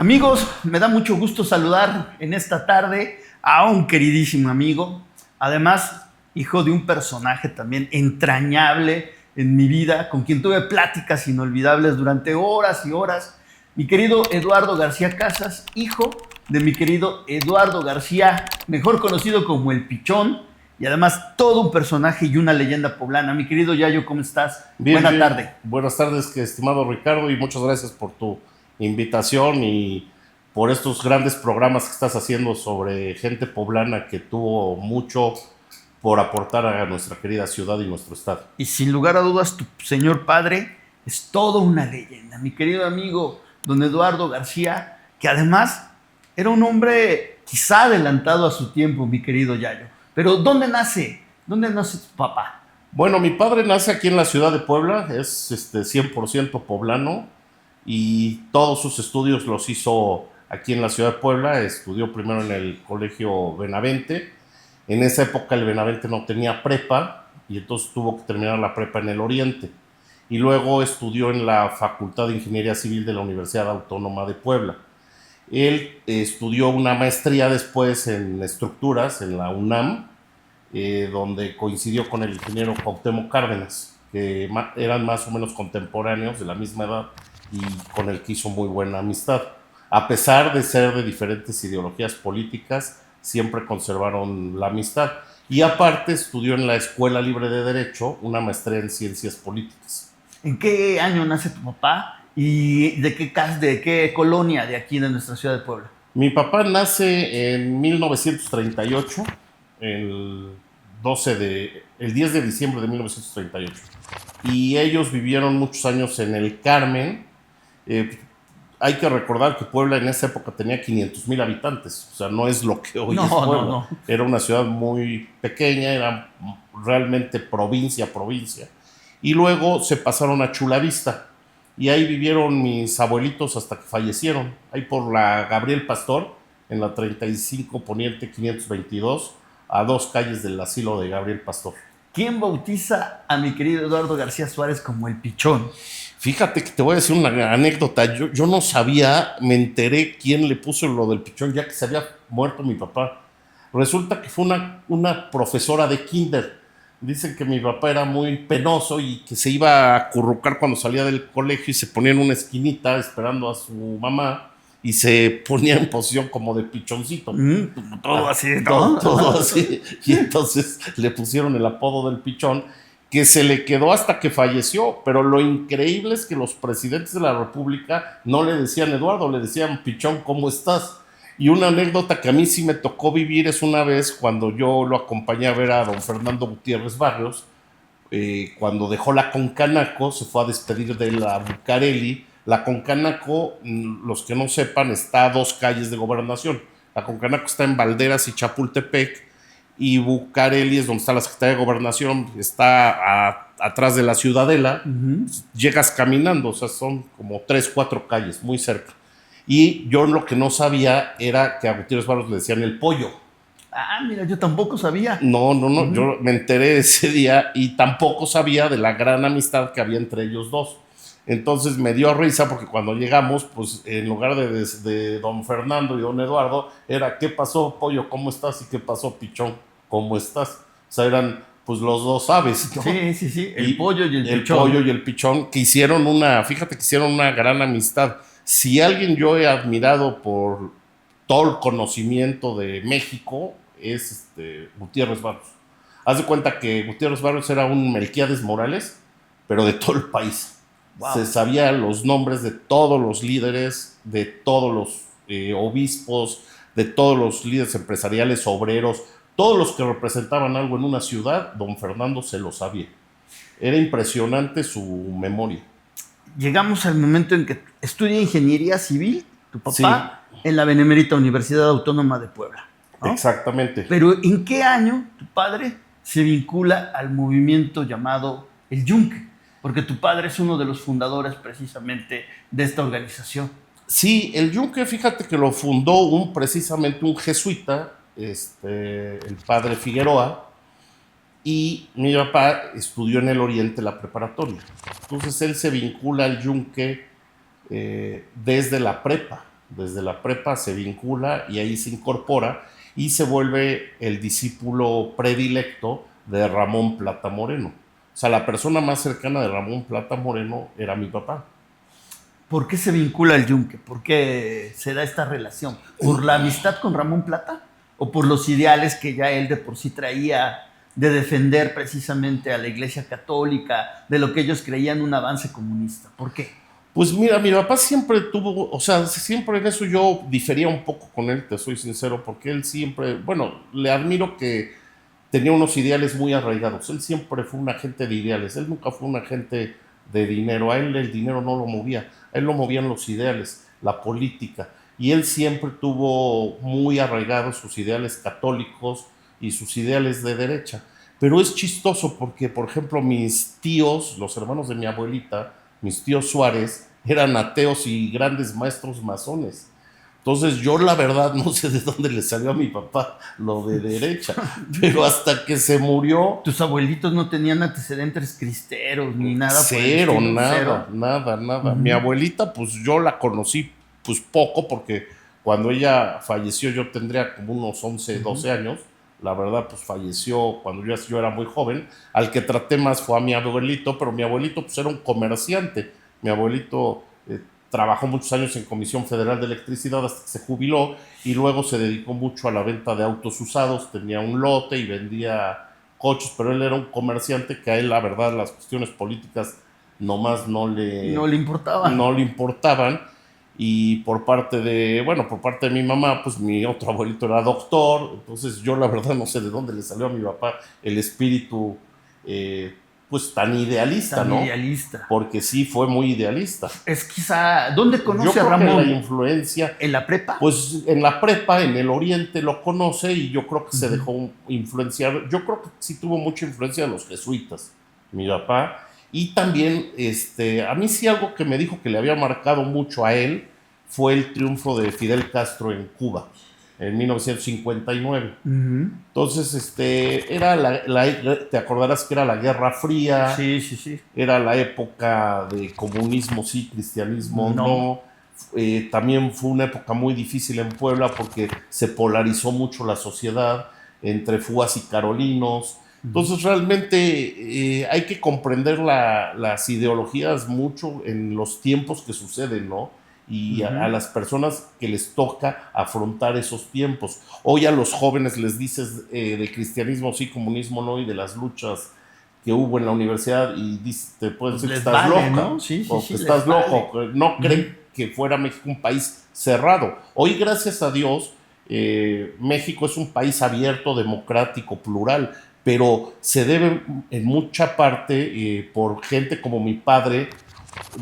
Amigos, me da mucho gusto saludar en esta tarde a un queridísimo amigo, además hijo de un personaje también entrañable en mi vida, con quien tuve pláticas inolvidables durante horas y horas, mi querido Eduardo García Casas, hijo de mi querido Eduardo García, mejor conocido como El Pichón, y además todo un personaje y una leyenda poblana. Mi querido Yayo, ¿cómo estás? Bien, Buena bien. tarde. Buenas tardes, estimado Ricardo, y muchas gracias por tu invitación y por estos grandes programas que estás haciendo sobre gente poblana que tuvo mucho por aportar a nuestra querida ciudad y nuestro estado. Y sin lugar a dudas, tu señor padre es toda una leyenda. Mi querido amigo don Eduardo García, que además era un hombre quizá adelantado a su tiempo, mi querido Yayo. Pero ¿dónde nace? ¿Dónde nace tu papá? Bueno, mi padre nace aquí en la ciudad de Puebla, es 100% poblano y todos sus estudios los hizo aquí en la ciudad de Puebla. Estudió primero en el colegio Benavente. En esa época el Benavente no tenía prepa y entonces tuvo que terminar la prepa en el Oriente. Y luego estudió en la Facultad de Ingeniería Civil de la Universidad Autónoma de Puebla. Él estudió una maestría después en estructuras en la UNAM, donde coincidió con el ingeniero Cuauhtémoc Cárdenas, que eran más o menos contemporáneos, de la misma edad, y con el que hizo muy buena amistad. A pesar de ser de diferentes ideologías políticas, siempre conservaron la amistad. Y aparte estudió en la Escuela Libre de Derecho una maestría en Ciencias Políticas. ¿En qué año nace tu papá? ¿Y de qué colonia de aquí de nuestra ciudad de Puebla? Mi papá nace en 1938, el, el 10 de diciembre de 1938. Y ellos vivieron muchos años en el Carmen. Eh, Hay que recordar que Puebla en esa época tenía 500,000 habitantes, o sea, no es lo que hoy es No, no, Puebla. no. Era una ciudad muy pequeña, era realmente provincia, provincia. Y luego se pasaron a Chulavista, y ahí vivieron mis abuelitos hasta que fallecieron, ahí por la Gabriel Pastor, en la 35 Poniente 522, a 2 calles del asilo de Gabriel Pastor. ¿Quién bautiza a mi querido Eduardo García Suárez como el Pichón? Fíjate que te voy a decir una anécdota. Yo no sabía, me enteré quién le puso lo del pichón ya que se había muerto mi papá. Resulta que fue una profesora de kinder. Dicen que mi papá era muy penoso y que se iba a acurrucar cuando salía del colegio y se ponía en una esquinita esperando a su mamá y se ponía en posición como de pichoncito. Todo así, Todo, ¿no? todo así. Y entonces le pusieron el apodo del pichón, que se le quedó hasta que falleció. Pero lo increíble es que los presidentes de la República no le decían Eduardo, le decían Pichón, ¿cómo estás? Y una anécdota que a mí sí me tocó vivir es una vez cuando yo lo acompañé a ver a don Fernando Gutiérrez Barrios, cuando dejó la Concanaco, se fue a despedir de la Bucareli. La Concanaco, los que no sepan, está a 2 calles de Gobernación. La Concanaco está en Valderas y Chapultepec, y Bucareli es donde está la Secretaría de Gobernación, está atrás de la Ciudadela. Llegas caminando, o sea, son como 3, 4 calles, muy cerca. Y yo lo que no sabía era que a Gutiérrez Barros le decían el pollo. Ah, mira, yo tampoco sabía. No, no, no, yo me enteré ese día y tampoco sabía de la gran amistad que había entre ellos dos. Entonces me dio risa porque cuando llegamos, pues en lugar de don Fernando y don Eduardo, era ¿qué pasó, pollo? ¿Cómo estás? ¿Y qué pasó, pichón? ¿Cómo estás? O sea, eran pues los dos aves, ¿no? Sí, sí, sí, el Y pollo y el el Pichón. pollo y el pichón, que hicieron fíjate que hicieron una gran amistad. Si alguien yo he admirado por todo el conocimiento de México, es Gutiérrez Barros. Haz de cuenta que Gutiérrez Barros era un Melquiades Morales, pero de todo el país. Wow. Se sabía los nombres de todos los líderes, de todos los obispos, de todos los líderes empresariales, obreros, todos los que representaban algo en una ciudad. Don Fernando se lo sabía. Era impresionante su memoria. Llegamos al momento en que estudia ingeniería civil, tu Sí, papá, en la Benemérita Universidad Autónoma de Puebla, ¿no? exactamente. Pero ¿en qué año tu padre se vincula al movimiento llamado el Yunque? Porque tu padre es uno de los fundadores precisamente de esta organización. Sí, el Yunque, fíjate que lo fundó precisamente un jesuita, el padre Figueroa, y mi papá estudió en el Oriente la preparatoria. Entonces él se vincula al Yunque desde la prepa. desde la prepa se vincula y ahí se incorpora y se vuelve el discípulo predilecto de Ramón Plata Moreno. O sea, la persona más cercana de Ramón Plata Moreno era mi papá. ¿Por qué se vincula al Yunque? ¿Por qué se da esta relación? ¿Por la amistad con Ramón Plata? ¿O por los ideales que ya él de por sí traía de defender precisamente a la Iglesia Católica, de lo que ellos creían un avance comunista? ¿Por qué? Pues mira, mi papá siempre tuvo, o sea, siempre en eso yo difería un poco con él, te soy sincero, porque él siempre, bueno, le admiro que tenía unos ideales muy arraigados. Él siempre fue un agente de ideales, él nunca fue un agente de dinero. A él el dinero no lo movía, a él lo movían los ideales, la política. Y él siempre tuvo muy arraigados sus ideales católicos y sus ideales de derecha. Pero es chistoso porque, por ejemplo, mis tíos, los hermanos de mi abuelita, mis tíos Suárez, eran ateos y grandes maestros masones. Entonces yo la verdad no sé de dónde le salió a mi papá lo de derecha, pero hasta que se murió... ¿Tus abuelitos no tenían antecedentes cristeros ni nada? Cero, por el estilo? nada, ¿Cero? nada. Mi abuelita, pues yo la conocí pues poco, porque cuando ella falleció yo tendría como unos 11, 12 años. La verdad, pues falleció cuando yo era muy joven. Al que traté más fue a mi abuelito, pero mi abuelito pues era un comerciante. Mi abuelito trabajó muchos años en Comisión Federal de Electricidad hasta que se jubiló y luego se dedicó mucho a la venta de autos usados. Tenía un lote y vendía coches, pero él era un comerciante que a él, la verdad, las cuestiones políticas nomás No le importaba. no le importaban. Y por parte de mi mamá, pues mi otro abuelito era doctor. Entonces yo la verdad no sé de dónde le salió a mi papá el espíritu pues tan idealista, Tan ¿no? idealista. Porque sí fue muy idealista. Es quizá... ¿Dónde Yo conoce a creo que Ramón? la influencia, ¿En la prepa? pues en la prepa, en el oriente lo conoce y yo creo que se dejó influenciar. Yo creo que sí tuvo mucha influencia de los jesuitas, mi papá. Y también, a mí sí algo que me dijo que le había marcado mucho a él fue el triunfo de Fidel Castro en Cuba en 1959. Entonces, te acordarás que era la Guerra Fría. Sí, sí, sí. Era la época de comunismo sí, cristianismo no. También fue una época muy difícil en Puebla porque se polarizó mucho la sociedad entre fuas y carolinos. Entonces realmente hay que comprender las ideologías mucho en los tiempos que suceden, ¿no? Y a las personas que les toca afrontar esos tiempos. Hoy a los jóvenes les dices de cristianismo sí, comunismo no, y de las luchas que hubo en la universidad y te pueden decir que Les estás vale, loca, ¿no? Sí, sí, o sí, que les estás loco, vale. que no creen que fuera México un país cerrado. Hoy, gracias a Dios, México es un país abierto, democrático, plural, pero se debe en mucha parte por gente como mi padre,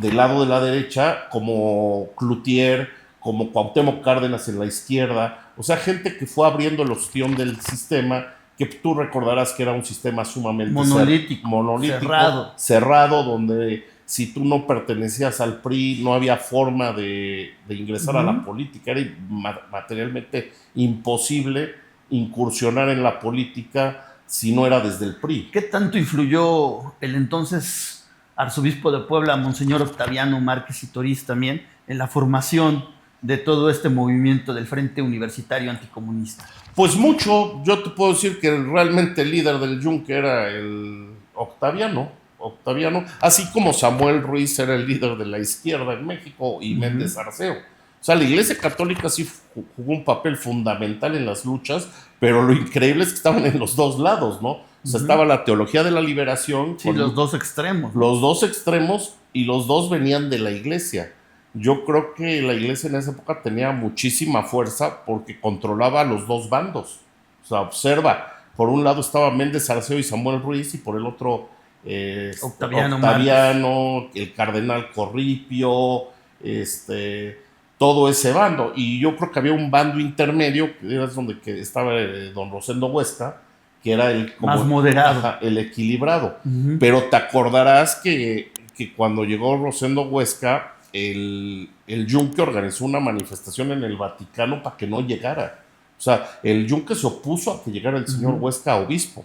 del lado de la derecha, como Cloutier, como Cuauhtémoc Cárdenas en la izquierda, o sea, gente que fue abriendo el ostión del sistema, que tú recordarás que era un sistema sumamente Monolítico, cerrado, donde si tú no pertenecías al PRI no había forma de ingresar a la política, era materialmente imposible incursionar en la política si no era desde el PRI. ¿Qué tanto influyó el entonces arzobispo de Puebla, Monseñor Octaviano Márquez y Toriz, también en la formación de todo este movimiento del Frente Universitario Anticomunista? Pues mucho. Yo te puedo decir que realmente el líder del Yunque era el Octaviano, así como Samuel Ruiz era el líder de la izquierda en México y Méndez Arceo. O sea, la Iglesia Católica sí jugó un papel fundamental en las luchas, pero lo increíble es que estaban en los dos lados, ¿no? O sea, estaba la teología de la liberación. Sí, los dos extremos. Los dos extremos, y los dos venían de la Iglesia. Yo creo que la Iglesia en esa época tenía muchísima fuerza porque controlaba a los dos bandos. O sea, observa, por un lado estaba Méndez Arceo y Samuel Ruiz, y por el otro Octaviano, el cardenal Corripio, todo ese bando. Y yo creo que había un bando intermedio, que era donde estaba don Rosendo Huesca, que era el más moderado, el equilibrado. Pero te acordarás que cuando llegó Rosendo Huesca, el Yunque organizó una manifestación en el Vaticano para que no llegara. O sea, el Yunque se opuso a que llegara el señor Huesca a obispo.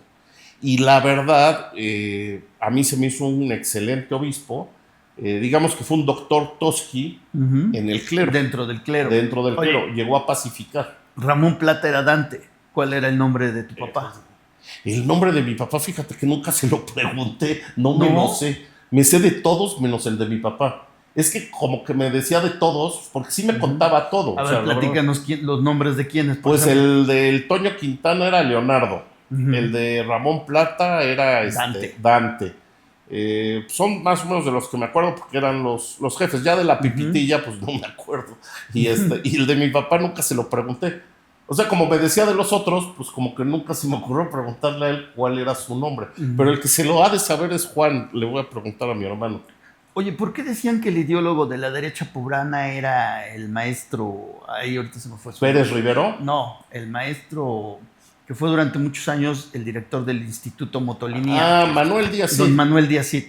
Y la verdad, a mí se me hizo un excelente obispo. digamos que fue un doctor Toski en el clero. Dentro del clero. Dentro del clero. Llegó a pacificar. Ramón Plata era Dante. ¿Cuál era el nombre de tu papá? El nombre de mi papá, fíjate que nunca se lo pregunté, no me lo sé. Me sé de todos menos el de mi papá. Es que como que me decía de todos, porque sí me contaba todo. A ver, platícanos los nombres de quiénes. Pues el del Toño Quintana era Leonardo. El de Ramón Plata era Dante. Son más o menos de los que me acuerdo porque eran los jefes. Ya de la Pipitilla, pues no me acuerdo. Y el de mi papá nunca se lo pregunté. O sea, como me decía de los otros, pues como que nunca se me ocurrió preguntarle a él cuál era su nombre. Pero el que se lo ha de saber es Juan. Le voy a preguntar a mi hermano. Oye, ¿por qué decían que el ideólogo de la derecha poblana era el maestro... Ahí ahorita se me fue su ¿Pérez Rivero? No, el maestro que fue durante muchos años el director del Instituto Motolinía. Manuel Díaz Cid. Don Manuel Díaz Cid.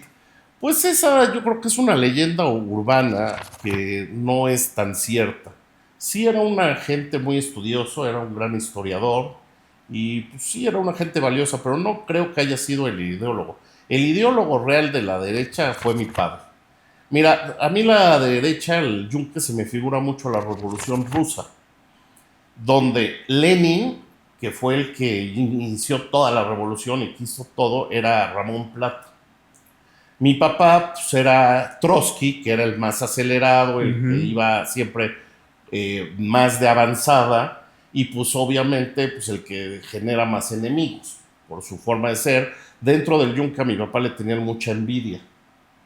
Pues esa yo creo que es una leyenda urbana que no es tan cierta. Sí era un agente muy estudioso, era un gran historiador y pues, sí era una gente valiosa, pero no creo que haya sido el ideólogo. El ideólogo real de la derecha fue mi padre. Mira, a mí la derecha, el yunque, se me figura mucho la Revolución Rusa, donde Lenin, que fue el que inició toda la revolución y que hizo todo, era Ramón Plata. Mi papá pues, era Trotsky, que era el más acelerado, el que iba siempre más de avanzada, y pues obviamente pues, el que genera más enemigos por su forma de ser. Dentro del yunque a mi papá le tenían mucha envidia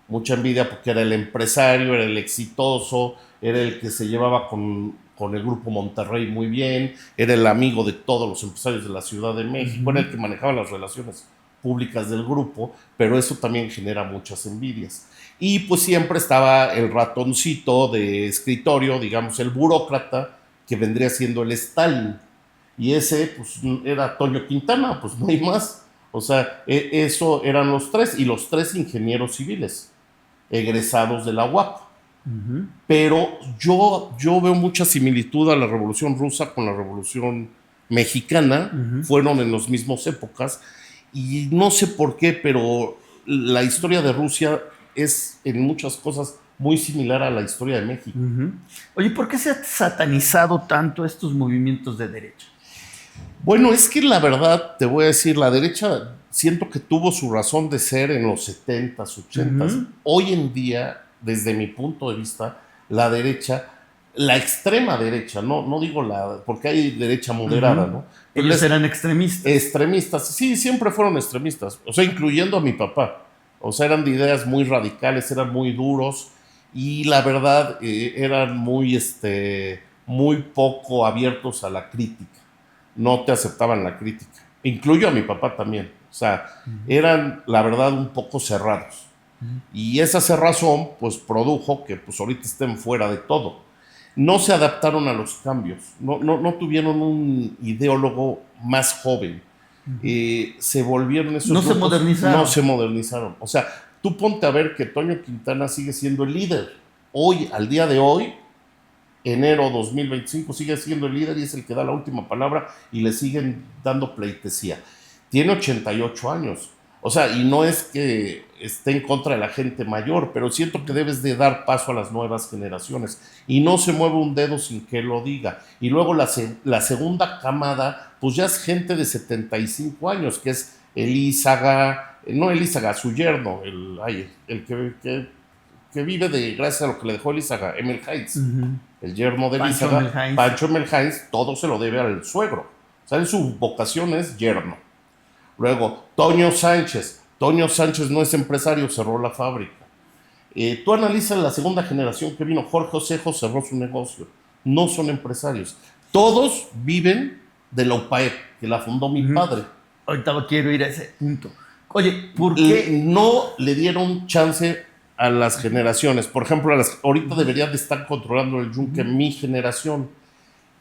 porque era el empresario, era el exitoso, era el que se llevaba con el Grupo Monterrey muy bien, era el amigo de todos los empresarios de la Ciudad de México, era el que manejaba las relaciones públicas del grupo, pero eso también genera muchas envidias. Y pues siempre estaba el ratoncito de escritorio, digamos el burócrata, que vendría siendo el Stalin, y ese pues era Toño Quintana, pues no hay más. O sea, eso eran los tres, y los tres ingenieros civiles, egresados de la UAP. Pero yo veo mucha similitud a la Revolución Rusa con la Revolución Mexicana, fueron en las mismas épocas, y no sé por qué, pero la historia de Rusia es en muchas cosas muy similar a la historia de México. Oye, ¿por qué se ha satanizado tanto estos movimientos de derecha? Bueno, es que la verdad, te voy a decir, la derecha siento que tuvo su razón de ser en los 70s, 80s. Hoy en día, desde mi punto de vista, la derecha, la extrema derecha, no digo porque hay derecha moderada, ¿no? Pero ellos eran extremistas. Extremistas, sí, siempre fueron extremistas, o sea, incluyendo a mi papá. O sea, eran de ideas muy radicales, eran muy duros y la verdad eran muy poco abiertos a la crítica. No te aceptaban la crítica. Incluyo a mi papá también. O sea, eran, la verdad, un poco cerrados. Y esa cerrazón, pues, produjo que, pues, ahorita estén fuera de todo. No se adaptaron a los cambios. No tuvieron un ideólogo más joven. Se volvieron esos grupos. No se modernizaron. O sea, tú ponte a ver que Toño Quintana sigue siendo el líder. Hoy, al día de hoy, enero 2025, sigue siendo el líder y es el que da la última palabra y le siguen dando pleitesía. Tiene 88 años. O sea, y no es que esté en contra de la gente mayor, pero siento que debes de dar paso a las nuevas generaciones. Y no se mueve un dedo sin que lo diga. Y luego la segunda camada, pues ya es gente de 75 años, que es Elízaga, no Elízaga, su yerno, el que vive gracias a lo que le dejó Elízaga, Emil Heinz. El yerno de Elízaga, Pancho Emil Heinz, todo se lo debe al suegro. O sea, su vocación es yerno. Luego, Toño Sánchez no es empresario, cerró la fábrica. Tú analizas la segunda generación que vino, Jorge Osejo cerró su negocio, no son empresarios. Todos viven de la UPAEP, que la fundó mi padre. Ahorita quiero ir a ese punto. Oye, ¿por qué no le dieron chance a las generaciones? Por ejemplo, ahorita deberían de estar controlando el yunque mi generación.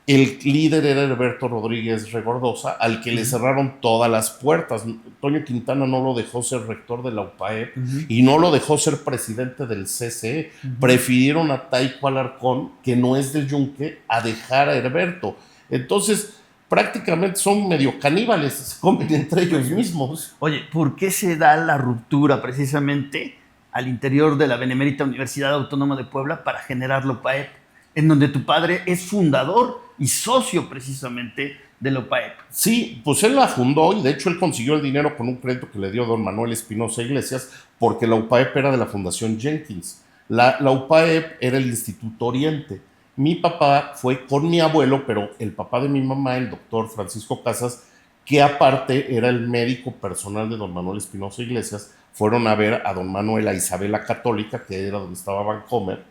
El líder era Herberto Rodríguez Regordoza, al que le cerraron todas las puertas. Toño Quintana no lo dejó ser rector de la UPAEP y no lo dejó ser presidente del CCE. Prefirieron a Taico Alarcón, que no es del yunque, a dejar a Herberto. Entonces, prácticamente son medio caníbales, se comen entre ellos mismos. Oye, ¿por qué se da la ruptura precisamente al interior de la Benemérita Universidad Autónoma de Puebla para generar la UPAEP, en donde tu padre es fundador y socio precisamente de la UPAEP. Sí, pues él la fundó y de hecho él consiguió el dinero con un crédito que le dio don Manuel Espinosa Iglesias, porque la UPAEP era de la Fundación Jenkins. La UPAEP era el Instituto Oriente. Mi papá fue con mi abuelo, pero el papá de mi mamá, el doctor Francisco Casas, que aparte era el médico personal de don Manuel Espinosa Iglesias, fueron a ver a don Manuel a Isabela Católica, que era donde estaba Vancomer,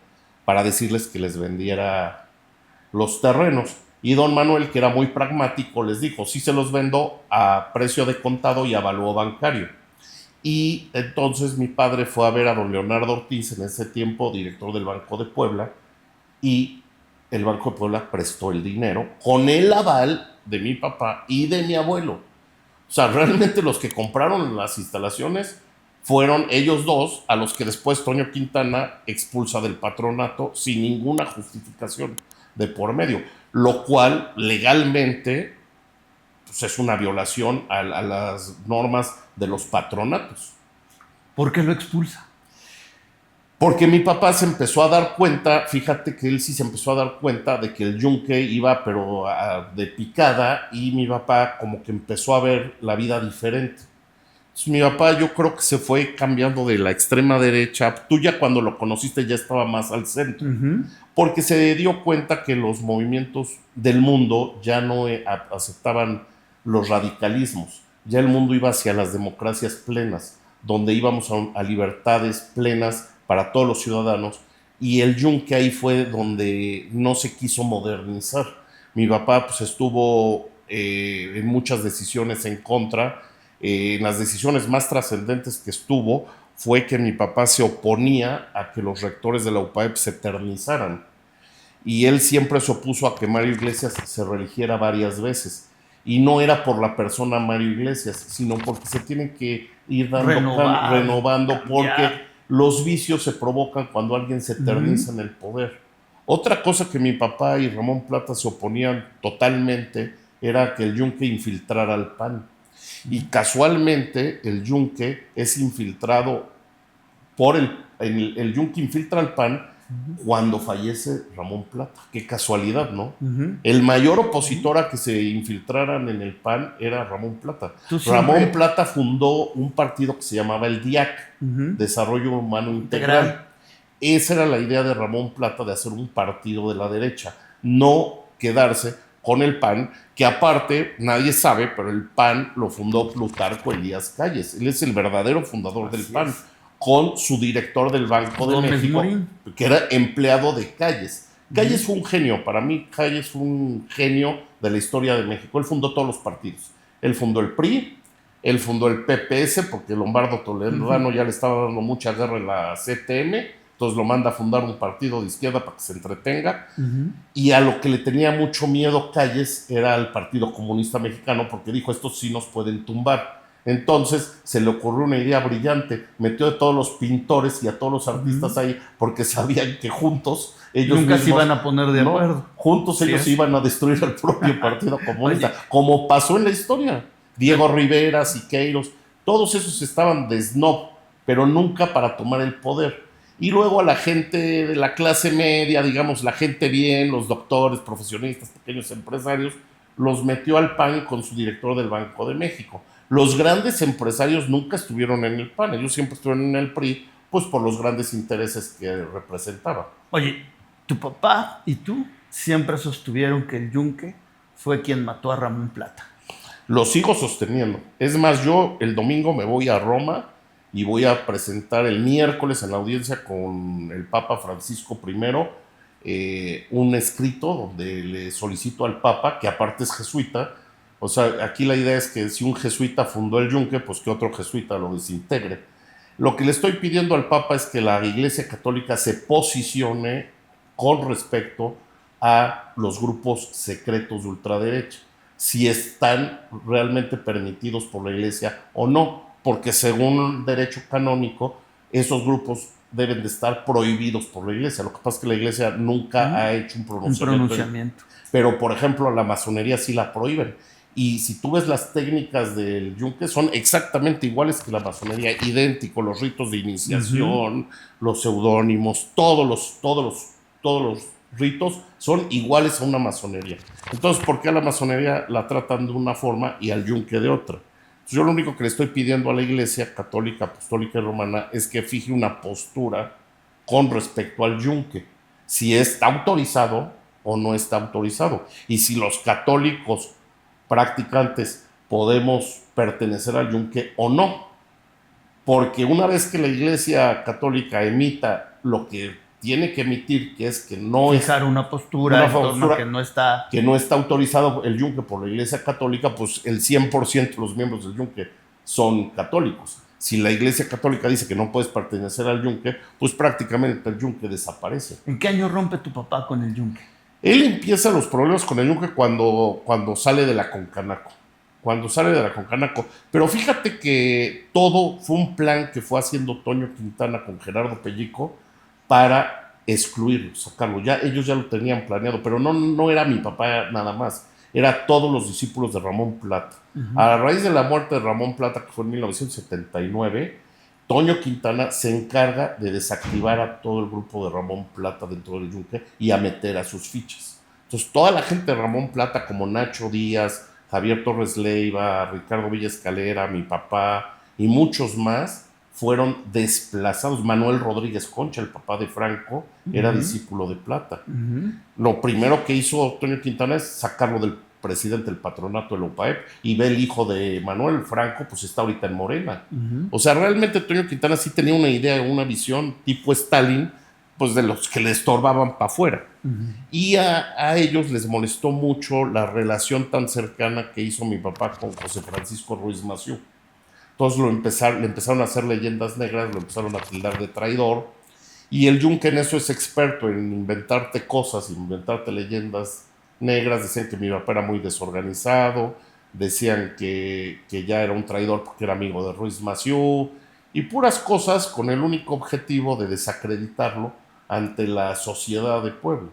para decirles que les vendiera los terrenos. Y don Manuel, que era muy pragmático, les dijo, sí se los vendo a precio de contado y avalúo bancario. Y entonces mi padre fue a ver a don Leonardo Ortiz, en ese tiempo director del Banco de Puebla, y el Banco de Puebla prestó el dinero con el aval de mi papá y de mi abuelo. O sea, realmente los que compraron las instalaciones fueron ellos dos, a los que después Toño Quintana expulsa del patronato sin ninguna justificación de por medio, lo cual legalmente pues, es una violación a las normas de los patronatos. ¿Por qué lo expulsa? Porque mi papá se empezó a dar cuenta, fíjate que él sí se empezó a dar cuenta de que el yunque iba pero de picada, y mi papá como que empezó a ver la vida diferente. Entonces, mi papá yo creo que se fue cambiando de la extrema derecha. Tú ya cuando lo conociste ya estaba más al centro, porque se dio cuenta que los movimientos del mundo ya no aceptaban los radicalismos. Ya el mundo iba hacia las democracias plenas, donde íbamos a libertades plenas para todos los ciudadanos, y el yunque ahí fue donde no se quiso modernizar. Mi papá pues estuvo en muchas decisiones en contra. En las decisiones más trascendentes que estuvo fue que mi papá se oponía a que los rectores de la UPAEP se eternizaran, y él siempre se opuso a que Mario Iglesias se reeligiera varias veces, y no era por la persona Mario Iglesias, sino porque se tienen que ir renovando, porque los vicios se provocan cuando alguien se eterniza en el poder. Otra cosa que mi papá y Ramón Plata se oponían totalmente era que el yunque infiltrara al PAN. Y casualmente el yunque es infiltrado por el yunque infiltra al PAN cuando fallece Ramón Plata. Qué casualidad, ¿no? El mayor opositor a que se infiltraran en el PAN era Ramón Plata. Ramón Plata fundó un partido que se llamaba el DIAC, Desarrollo Humano Integral. Esa era la idea de Ramón Plata, de hacer un partido de la derecha, no quedarse con el PAN, que aparte nadie sabe, pero el PAN lo fundó Plutarco Elías Calles. Él es el verdadero fundador del PAN, con su director del Banco de México, que era empleado de Calles. Calles fue un genio, para mí Calles fue un genio de la historia de México. Él fundó todos los partidos. Él fundó el PRI, él fundó el PPS, porque Lombardo Toledano ya le estaba dando mucha guerra en la CTM, entonces lo manda a fundar un partido de izquierda para que se entretenga. Y a lo que le tenía mucho miedo Calles era al Partido Comunista Mexicano, porque dijo, estos sí nos pueden tumbar. Entonces se le ocurrió una idea brillante, metió a todos los pintores y a todos los artistas ahí, porque sabían que juntos ellos nunca mismos, se iban a poner de acuerdo. Juntos ellos iban a destruir al propio Partido Comunista, como pasó en la historia. Diego Rivera, Siqueiros, todos esos estaban de snob, pero nunca para tomar el poder. Y luego a la gente de la clase media, digamos, la gente bien, los doctores, profesionistas, pequeños empresarios, los metió al PAN con su director del Banco de México. Los grandes empresarios nunca estuvieron en el PAN, ellos siempre estuvieron en el PRI, pues por los grandes intereses que representaba. Oye, tu papá y tú siempre sostuvieron que el yunque fue quien mató a Ramón Plata. Lo sigo sosteniendo. Es más, yo el domingo me voy a Roma y voy a presentar el miércoles en la audiencia con el Papa Francisco I un escrito donde le solicito al Papa, que aparte es jesuita. O sea, aquí la idea es que si un jesuita fundó el yunque, pues que otro jesuita lo desintegre. Lo que le estoy pidiendo al Papa es que la Iglesia Católica se posicione con respecto a los grupos secretos de ultraderecha, si están realmente permitidos por la Iglesia o no, porque según derecho canónico, esos grupos deben de estar prohibidos por la Iglesia. Lo que pasa es que la Iglesia nunca ha hecho un pronunciamiento. Pero, por ejemplo, la masonería sí la prohíben. Y si tú ves las técnicas del yunque, son exactamente iguales que la masonería, idéntico, los ritos de iniciación, los seudónimos, todos los ritos son iguales a una masonería. Entonces, ¿por qué a la masonería la tratan de una forma y al yunque de otra? Entonces, yo lo único que le estoy pidiendo a la Iglesia Católica, Apostólica y Romana es que fije una postura con respecto al yunque, si está autorizado o no está autorizado, y si los católicos practicantes podemos pertenecer al yunque o no, porque una vez que la Iglesia Católica emita lo que tiene que emitir, que es que no Fijar es una postura en torno a que no está autorizado el yunque por la Iglesia Católica, pues el 100% de los miembros del yunque son católicos. Si la Iglesia Católica dice que no puedes pertenecer al yunque, pues prácticamente el yunque desaparece. ¿En qué año rompe tu papá con el yunque? Él empieza los problemas con el yunque cuando sale de la Concanaco. Cuando sale de la Concanaco. Pero fíjate que todo fue un plan que fue haciendo Toño Quintana con Gerardo Pellico para excluirlo, sacarlo. Ellos ya lo tenían planeado, pero no era mi papá nada más. Era todos los discípulos de Ramón Plata. A raíz de la muerte de Ramón Plata, que fue en 1979, Toño Quintana se encarga de desactivar a todo el grupo de Ramón Plata dentro del yunque y a meter a sus fichas. Entonces, toda la gente de Ramón Plata, como Nacho Díaz, Javier Torres Leiva, Ricardo Villa Escalera, mi papá y muchos más, fueron desplazados. Manuel Rodríguez Concha, el papá de Franco, era discípulo de Plata. Lo primero que hizo Toño Quintana es sacarlo del presidente del patronato del OPAEP, y ve el hijo de Manuel Franco, pues está ahorita en Morena. O sea, realmente Toño Quintana sí tenía una idea, una visión tipo Stalin, pues de los que le estorbaban para afuera. Y a ellos les molestó mucho la relación tan cercana que hizo mi papá con José Francisco Ruiz Massieu. Entonces le empezaron a hacer leyendas negras, lo empezaron a tildar de traidor, y el yunque en eso es experto, en inventarte cosas, inventarte leyendas negras. Decían que mi papá era muy desorganizado, decían que ya era un traidor porque era amigo de Ruiz Massieu, y puras cosas con el único objetivo de desacreditarlo ante la sociedad de Puebla.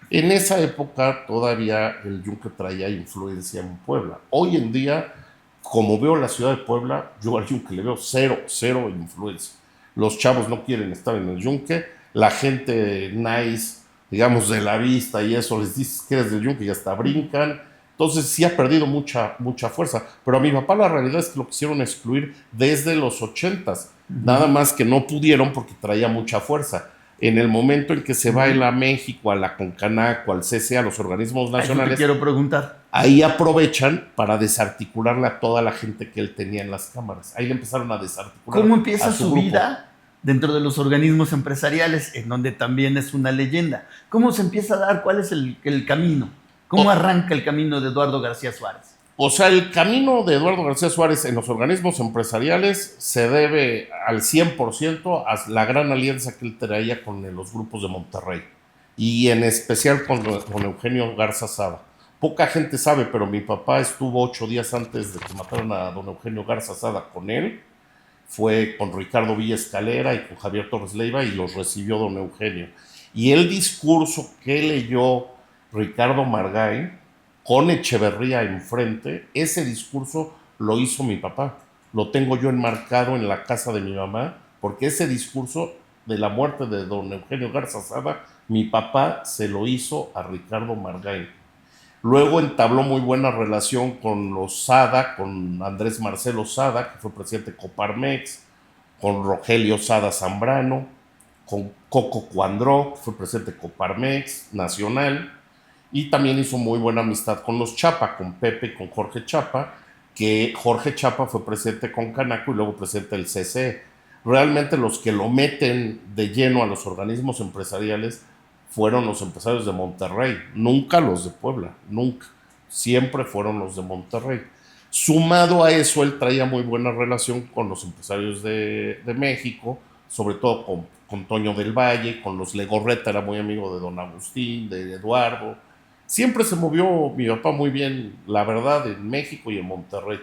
En esa época todavía el yunque traía influencia en Puebla. Hoy en día, como veo la ciudad de Puebla, yo al yunque le veo cero influencia. Los chavos no quieren estar en el yunque, la gente nice, digamos, de la vista y eso, les dices que eres del yunque y hasta brincan. Entonces sí ha perdido mucha fuerza. Pero a mi papá la realidad es que lo quisieron excluir desde los 80s. Nada más que no pudieron porque traía mucha fuerza. En el momento en que se va él a México, a la Concanaco, al CCA, a los organismos nacionales, te quiero preguntar. Ahí aprovechan para desarticularle a toda la gente que él tenía en las cámaras. Ahí le empezaron a desarticular. ¿Cómo empieza su grupo. vida dentro de los organismos empresariales, en donde también es una leyenda? ¿Cómo se empieza a dar? ¿Cuál es el camino? ¿Cómo arranca el camino de Eduardo García Suárez? O sea, el camino de Eduardo García Suárez en los organismos empresariales se debe al 100% a la gran alianza que él traía con los grupos de Monterrey, y en especial con Eugenio Garza Sada. Poca gente sabe, pero mi papá estuvo 8 días antes de que mataran a don Eugenio Garza Sada con él. Fue con Ricardo Villa Escalera y con Javier Torres Leiva, y los recibió don Eugenio. Y el discurso que leyó Ricardo Margay con Echeverría enfrente, ese discurso lo hizo mi papá. Lo tengo yo enmarcado en la casa de mi mamá, porque ese discurso de la muerte de don Eugenio Garza Sada, mi papá se lo hizo a Ricardo Margay. Luego entabló muy buena relación con los Sada, con Andrés Marcelo Sada, que fue presidente de Coparmex, con Rogelio Sada Zambrano, con Coco Cuandró, que fue presidente de Coparmex Nacional, y también hizo muy buena amistad con los Chapa, con Pepe y con Jorge Chapa, que Jorge Chapa fue presidente con Canaco y luego presidente del CCE. Realmente los que lo meten de lleno a los organismos empresariales fueron los empresarios de Monterrey, nunca los de Puebla, nunca. Siempre fueron los de Monterrey. Sumado a eso, él traía muy buena relación con los empresarios de México, sobre todo con Toño del Valle, con los Legorreta, era muy amigo de don Agustín, de Eduardo. Siempre se movió mi papá muy bien, la verdad, en México y en Monterrey.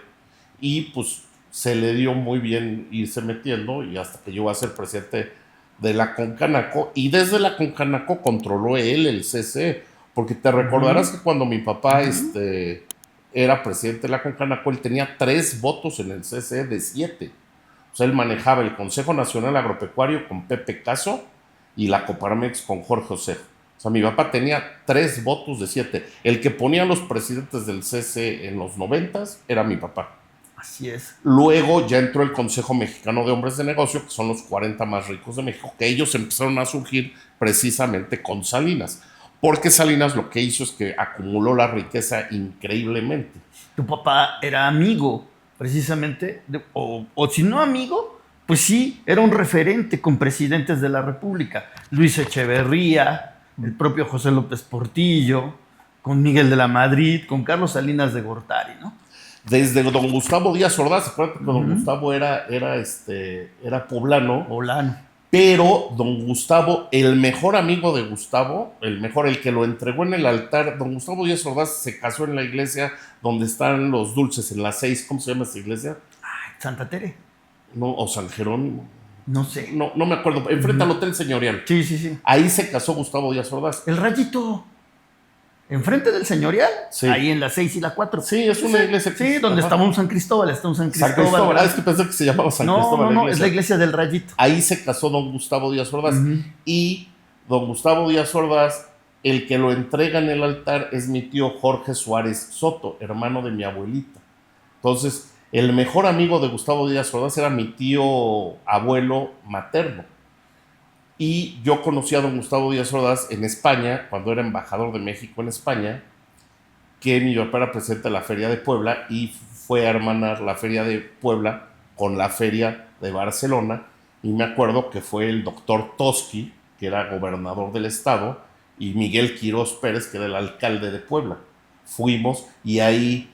Y pues se le dio muy bien irse metiendo, y hasta que llegó a ser presidente de la Concanaco, y desde la Concanaco controló él el CC, porque te recordarás que cuando mi papá era presidente de la Concanaco, él tenía 3 votos en el CCE de 7. O sea, él manejaba el Consejo Nacional Agropecuario con Pepe Caso y la Coparmex con Jorge Osejo. O sea, mi papá tenía 3 votos de 7. El que ponía a los presidentes del CCE en los 90s era mi papá. Así es. Luego ya entró el Consejo Mexicano de Hombres de Negocio, que son los 40 más ricos de México, que ellos empezaron a surgir precisamente con Salinas. Porque Salinas lo que hizo es que acumuló la riqueza increíblemente. Tu papá era amigo, precisamente, o si no amigo, pues sí, era un referente con presidentes de la República. Luis Echeverría, el propio José López Portillo, con Miguel de la Madrid, con Carlos Salinas de Gortari, ¿no? Desde don Gustavo Díaz Ordaz, acuérdate que don Gustavo era poblano. Pero don Gustavo, el mejor amigo de Gustavo, el que lo entregó en el altar, don Gustavo Díaz Ordaz se casó en la iglesia donde están los dulces, en la 6, ¿cómo se llama esa iglesia? Ay, Santa Tere. No, o San Jerónimo. No sé. No me acuerdo, enfrente al Hotel Señorial. Sí. Ahí se casó Gustavo Díaz Ordaz. El Rayito. Enfrente del Señorial, sí. Ahí en la 6 y la 4. Sí, es una iglesia. Sí, donde estaba un San Cristóbal, está un San Cristóbal. San Cristóbal, es que pensé que se llamaba San Cristóbal. No, es la iglesia del Rayito. Ahí se casó don Gustavo Díaz Ordaz. Y don Gustavo Díaz Ordaz, el que lo entrega en el altar es mi tío Jorge Suárez Soto, hermano de mi abuelita. Entonces, el mejor amigo de Gustavo Díaz Ordaz era mi tío abuelo materno. Y yo conocí a don Gustavo Díaz Ordaz en España, cuando era embajador de México en España, que mi papá era presidente de la Feria de Puebla y fue a hermanar la Feria de Puebla con la Feria de Barcelona. Y me acuerdo que fue el doctor Toski, que era gobernador del estado, y Miguel Quirós Pérez, que era el alcalde de Puebla. Fuimos y ahí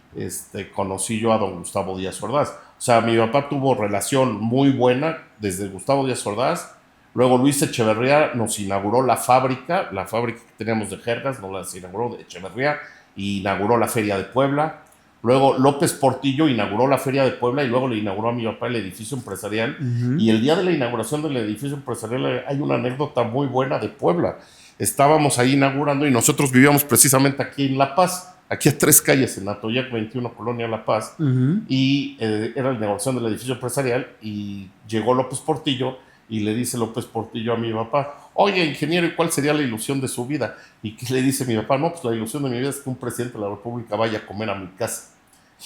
conocí yo a don Gustavo Díaz Ordaz. O sea, mi papá tuvo relación muy buena desde Gustavo Díaz Ordaz. Luego Luis Echeverría nos inauguró la fábrica que teníamos de jergas, nos la inauguró de Echeverría, y inauguró la Feria de Puebla. Luego López Portillo inauguró la Feria de Puebla y luego le inauguró a mi papá el edificio empresarial. Y el día de la inauguración del edificio empresarial hay una anécdota muy buena de Puebla. Estábamos ahí inaugurando y nosotros vivíamos precisamente aquí en La Paz, aquí a 3 calles, en Atoyac 21, Colonia La Paz, y era la inauguración del edificio empresarial y llegó López Portillo. Y le dice López Portillo a mi papá: oye, ingeniero, ¿y cuál sería la ilusión de su vida? Y que le dice mi papá: no, pues la ilusión de mi vida es que un presidente de la República vaya a comer a mi casa.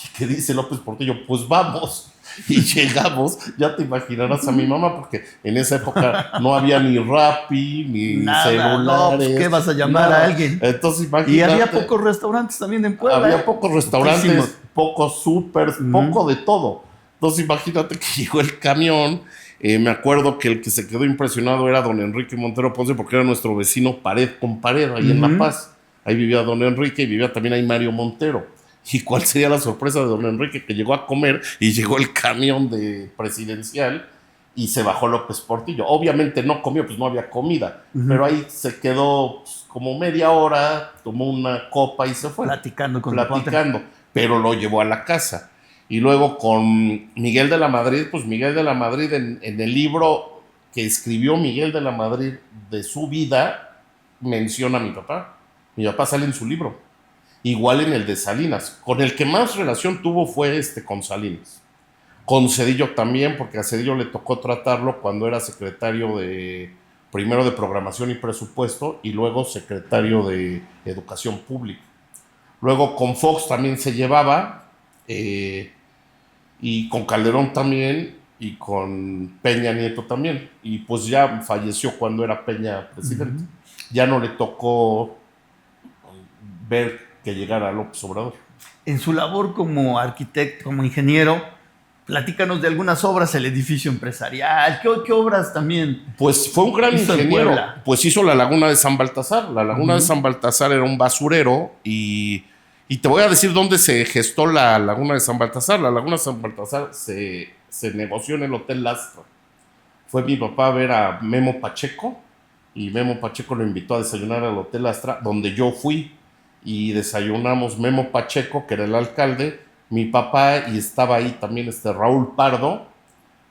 Y que dice López Portillo: pues vamos. Y llegamos, ya te imaginarás a mi mamá, porque en esa época no había ni Rappi, ni celulares. No, pues, ¿qué vas a llamar a alguien? Entonces, imagínate. Y había pocos restaurantes también en Puebla. Había pocos restaurantes, pocos supers, poco de todo. Entonces, imagínate que llegó el camión. Me acuerdo que el que se quedó impresionado era don Enrique Montero Ponce, porque era nuestro vecino pared con pared ahí en La Paz. Ahí vivía don Enrique y vivía también ahí Mario Montero. ¿Y cuál sería la sorpresa de don Enrique? Que llegó a comer y llegó el camión de presidencial y se bajó López Portillo. Obviamente no comió, pues no había comida, pero ahí se quedó como media hora, tomó una copa y se fue. Platicando. Pero lo llevó a la casa. Y luego con Miguel de la Madrid, pues Miguel de la Madrid en el libro que escribió Miguel de la Madrid de su vida, menciona a mi papá. Mi papá sale en su libro. Igual en el de Salinas. Con el que más relación tuvo fue con Salinas. Con Zedillo también, porque a Zedillo le tocó tratarlo cuando era secretario primero de Programación y Presupuesto y luego secretario de Educación Pública. Luego con Fox también se llevaba, y con Calderón también, y con Peña Nieto también. Y pues ya falleció cuando era Peña presidente. Ya no le tocó ver que llegara López Obrador. En su labor como arquitecto, como ingeniero, platícanos de algunas obras, el edificio empresarial, ¿qué obras también? Pues fue un gran ingeniero. Pues hizo la Laguna de San Baltasar. La Laguna de San Baltasar era un basurero y te voy a decir dónde se gestó la Laguna de San Baltasar. La Laguna de San Baltasar se negoció en el Hotel Lastra. Fue mi papá a ver a Memo Pacheco y Memo Pacheco lo invitó a desayunar al Hotel Lastra, donde yo fui, y desayunamos Memo Pacheco, que era el alcalde, mi papá, y estaba ahí también Raúl Pardo,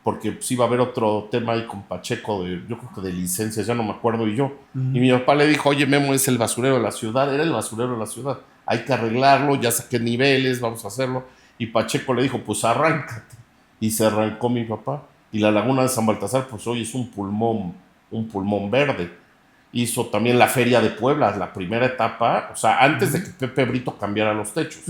porque pues iba a haber otro tema ahí con Pacheco, yo creo que de licencias, ya no me acuerdo, y yo. Y mi papá le dijo: oye, Memo es el basurero de la ciudad. Era el basurero de la ciudad. hay que arreglarlo, ya saqué niveles, vamos a hacerlo. Y Pacheco le dijo, pues arráncate. Y se arrancó mi papá. Y la laguna de San Baltasar, pues hoy es un pulmón verde. Hizo también la Feria de Puebla, la primera etapa, o sea, antes de que Pepe Brito cambiara los techos.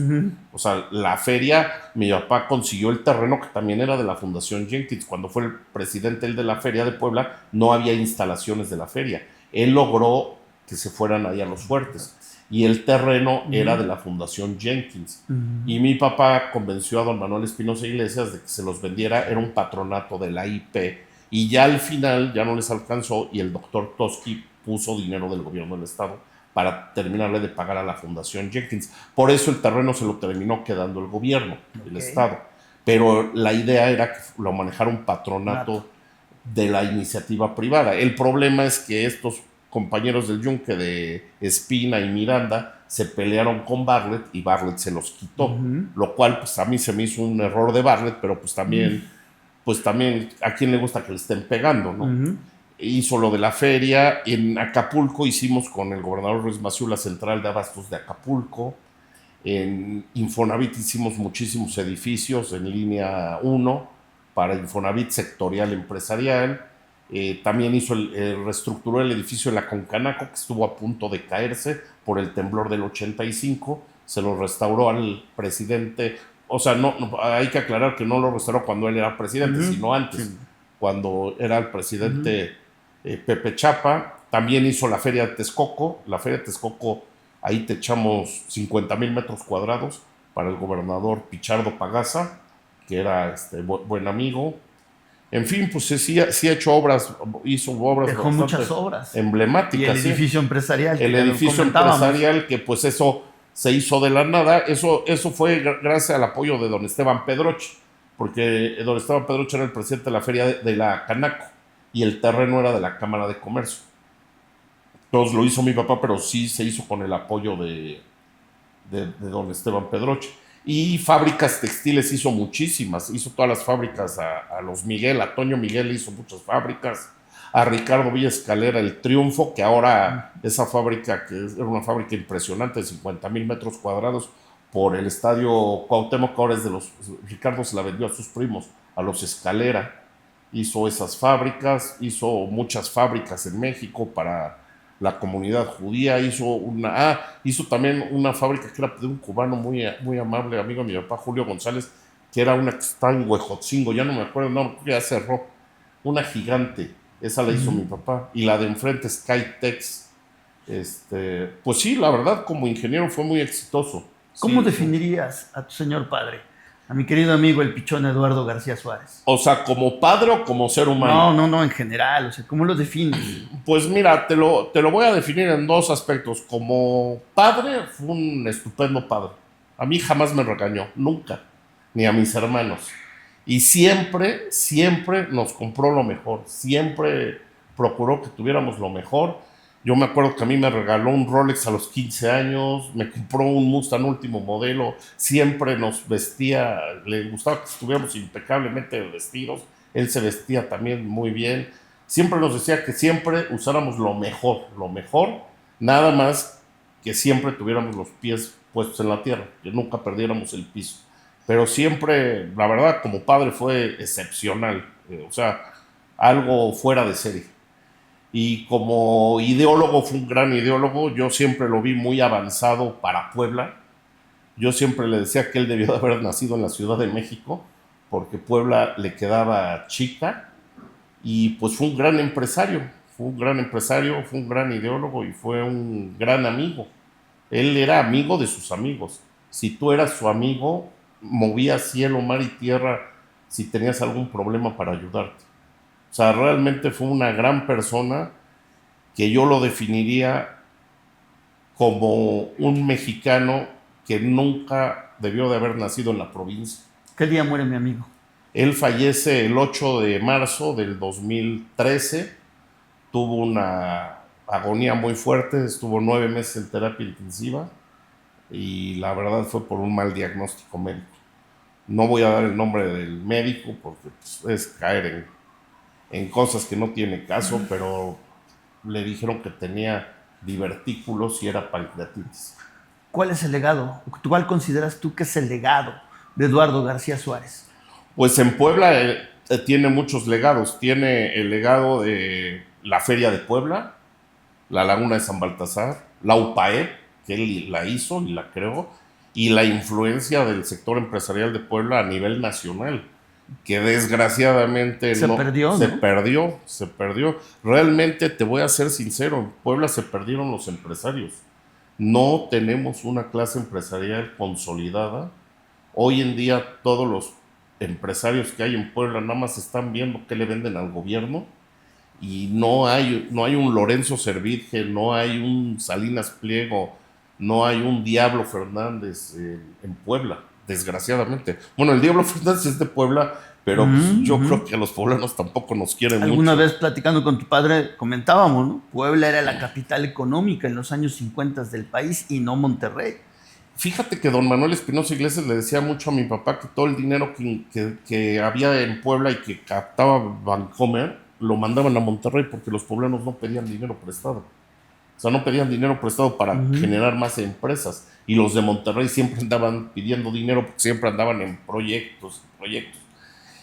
O sea, la feria, mi papá consiguió el terreno que también era de la Fundación Jenkins. Cuando fue el presidente de la Feria de Puebla, no había instalaciones de la feria. Él logró que se fueran ahí a los fuertes. Y el terreno era de la Fundación Jenkins. Y mi papá convenció a don Manuel Espinosa Iglesias de que se los vendiera, era un patronato de la IP. Y ya al final ya no les alcanzó y el doctor Toski puso dinero del gobierno del estado para terminarle de pagar a la Fundación Jenkins. Por eso el terreno se lo terminó quedando el gobierno, el estado. Pero la idea era que lo manejara un patronato de la iniciativa privada. El problema es que estos compañeros del Yunque de Espina y Miranda se pelearon con Bartlett y Bartlett se los quitó, lo cual pues a mí se me hizo un error de Bartlett, pero pues también a quién le gusta que le estén pegando, ¿no? Hizo lo de la feria. En Acapulco hicimos con el gobernador Ruiz Massieu la central de abastos de Acapulco. En Infonavit hicimos muchísimos edificios en línea 1 para Infonavit sectorial empresarial. También reestructuró el edificio de la Concanaco, que estuvo a punto de caerse por el temblor del 85. Se lo restauró al presidente. O sea, no, hay que aclarar que no lo restauró cuando él era presidente, sino antes, cuando era el presidente Pepe Chapa. También hizo la Feria de Texcoco. La Feria de Texcoco, ahí te echamos 50,000 metros cuadrados para el gobernador Pichardo Pagaza, que era buen amigo. En fin, pues sí ha hecho obras, hizo obras. Dejó muchas obras. Emblemáticas. Y el edificio empresarial. El edificio empresarial, que pues eso se hizo de la nada. Eso fue gracias al apoyo de don Esteban Pedroche, porque don Esteban Pedroche era el presidente de la feria de la Canaco y el terreno era de la Cámara de Comercio. Entonces lo hizo mi papá, pero sí se hizo con el apoyo de don Esteban Pedroche. Y fábricas textiles hizo muchísimas, hizo todas las fábricas a los Miguel, a Toño Miguel hizo muchas fábricas, a Ricardo Villa Escalera el Triunfo, que ahora esa fábrica, que era una fábrica impresionante de 50,000 metros cuadrados por el estadio Cuauhtémoc, que ahora es de los, Ricardo se la vendió a sus primos, a los Escalera. Hizo esas fábricas, hizo muchas fábricas en México para la comunidad judía. Hizo también una fábrica que era de un cubano muy, muy amable, amigo de mi papá, Julio González, que era una que está en Huejotzingo, ya no me acuerdo, no, ya cerró, una gigante, esa la hizo mi papá. Y la de enfrente, Skytex, pues sí, la verdad, como ingeniero fue muy exitoso. ¿Cómo Sí, definirías a tu señor padre, a mi querido amigo el pichón Eduardo García Suárez? o sea, ¿como padre o como ser humano? No, en general, o sea, ¿cómo lo defines? Pues mira, te lo voy a definir en dos aspectos. Como padre, fue un estupendo padre. A mí jamás me regañó, nunca, ni a mis hermanos. Y siempre nos compró lo mejor, siempre procuró que tuviéramos lo mejor. Yo me acuerdo que a mí me regaló un Rolex a los 15 años, me compró un Mustang último modelo, siempre nos vestía, le gustaba que estuviéramos impecablemente vestidos, él se vestía también muy bien. Siempre nos decía que siempre usáramos lo mejor, nada más que siempre tuviéramos los pies puestos en la tierra, que nunca perdiéramos el piso. Pero siempre, la verdad, como padre fue excepcional, o sea, algo fuera de serie. Y como ideólogo, fue un gran ideólogo. Yo siempre lo vi muy avanzado para Puebla. Yo siempre le decía que él debió de haber nacido en la Ciudad de México, porque Puebla le quedaba chica. Y pues fue un gran empresario, fue un gran ideólogo y fue un gran amigo. Él era amigo de sus amigos. Si tú eras su amigo, movía cielo, mar y tierra si tenías algún problema para ayudarte. O sea, realmente fue una gran persona que yo lo definiría como un mexicano que nunca debió de haber nacido en la provincia. ¿Qué día muere mi amigo? Él fallece el 8 de marzo del 2013, tuvo una agonía muy fuerte, estuvo 9 meses en terapia intensiva y la verdad fue por un mal diagnóstico médico. No voy a dar el nombre del médico porque pues, es caer en cosas que no tiene caso, pero le dijeron que tenía divertículos y era pancreatitis. ¿Cuál es el legado? ¿Cuál consideras tú que es el legado de Eduardo García Suárez? Pues en Puebla tiene muchos legados. Tiene el legado de la Feria de Puebla, la Laguna de San Baltasar, la UPAEP, que él la hizo y la creó, y la influencia del sector empresarial de Puebla a nivel nacional, que desgraciadamente Se perdió. Realmente te voy a ser sincero, en Puebla se perdieron los empresarios. No tenemos una clase empresarial consolidada. Hoy en día todos los empresarios que hay en Puebla nada más están viendo qué le venden al gobierno, y no hay un Lorenzo Servidje, no hay un Salinas Pliego, no hay un Diablo Fernández en Puebla, desgraciadamente. Bueno, el Diablo Fernández es de Puebla, pero pues, yo creo que a los poblanos tampoco nos quieren mucho. Alguna vez platicando con tu padre comentábamos, ¿no? Puebla era la capital económica en los años 50 del país y no Monterrey. Fíjate que don Manuel Espinosa Iglesias le decía mucho a mi papá que todo el dinero que había en Puebla y que captaba Bancomer lo mandaban a Monterrey porque los poblanos no pedían dinero prestado. O sea, no pedían dinero prestado para generar más empresas. Y los de Monterrey siempre andaban pidiendo dinero porque siempre andaban en proyectos.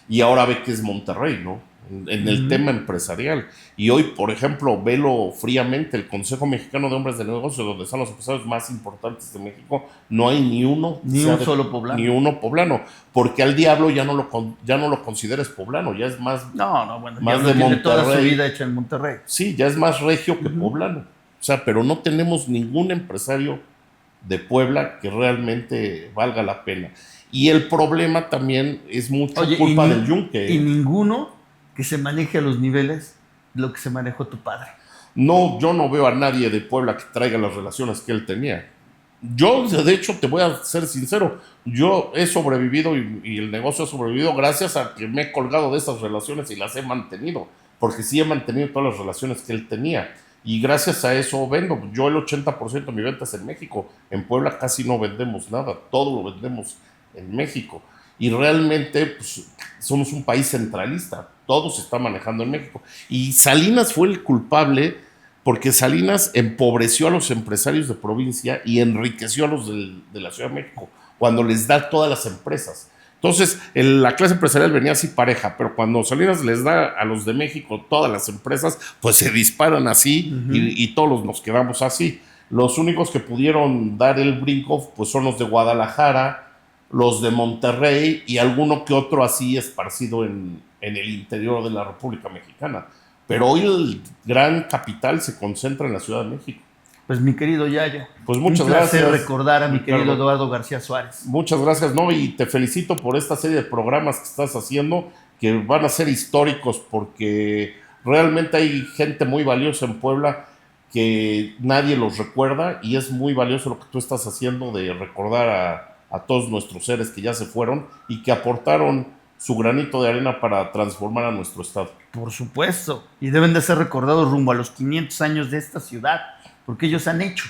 Y ahora ve que es Monterrey, ¿no? En el tema empresarial. Y hoy, por ejemplo, velo fríamente, el Consejo Mexicano de Hombres de Negocios, donde están los empresarios más importantes de México, no hay ni uno. Ni un solo poblano. Ni uno poblano. Porque al Diablo ya no lo consideres poblano, ya es más, Bueno, más ya de tiene Monterrey. toda su vida hecha en Monterrey. Sí, ya es más regio que poblano. O sea, pero no tenemos ningún empresario de Puebla que realmente valga la pena. Y el problema también es mucho culpa del yunque. Y ninguno que se maneje a los niveles de lo que se manejó tu padre. No, yo no veo a nadie de Puebla que traiga las relaciones que él tenía. Yo, de hecho, te voy a ser sincero, yo he sobrevivido y el negocio ha sobrevivido gracias a que me he colgado de esas relaciones y las he mantenido, porque sí he mantenido todas las relaciones que él tenía. Y gracias a eso vendo. Yo el 80% de mi venta es en México. En Puebla casi no vendemos nada, todo lo vendemos en México. Y realmente pues, somos un país centralista, todo se está manejando en México. Y Salinas fue el culpable porque Salinas empobreció a los empresarios de provincia y enriqueció a los de la Ciudad de México, cuando les da todas las empresas. Entonces, la clase empresarial venía así pareja, pero cuando Salinas les da a los de México todas las empresas, pues se disparan así y todos nos quedamos así. Los únicos que pudieron dar el brinco pues son los de Guadalajara, los de Monterrey y alguno que otro así esparcido en el interior de la República Mexicana. Pero hoy el gran capital se concentra en la Ciudad de México. Pues mi querido Yayo, pues muchas gracias. gracias Recordar a mi querido Eduardo García Suárez. Muchas gracias, ¿no? Y te felicito por esta serie de programas que estás haciendo, que van a ser históricos, porque realmente hay gente muy valiosa en Puebla que nadie los recuerda, y es muy valioso lo que tú estás haciendo de recordar a todos nuestros seres que ya se fueron y que aportaron su granito de arena para transformar a nuestro estado. Por supuesto, y deben de ser recordados rumbo a los 500 años de esta ciudad, porque ellos han hecho.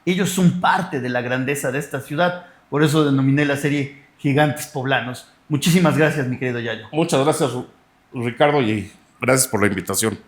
Ellos son parte de la grandeza de esta ciudad, por eso denominé la serie Gigantes Poblanos. Muchísimas gracias, mi querido Yayo. Muchas gracias, Ricardo, y gracias por la invitación.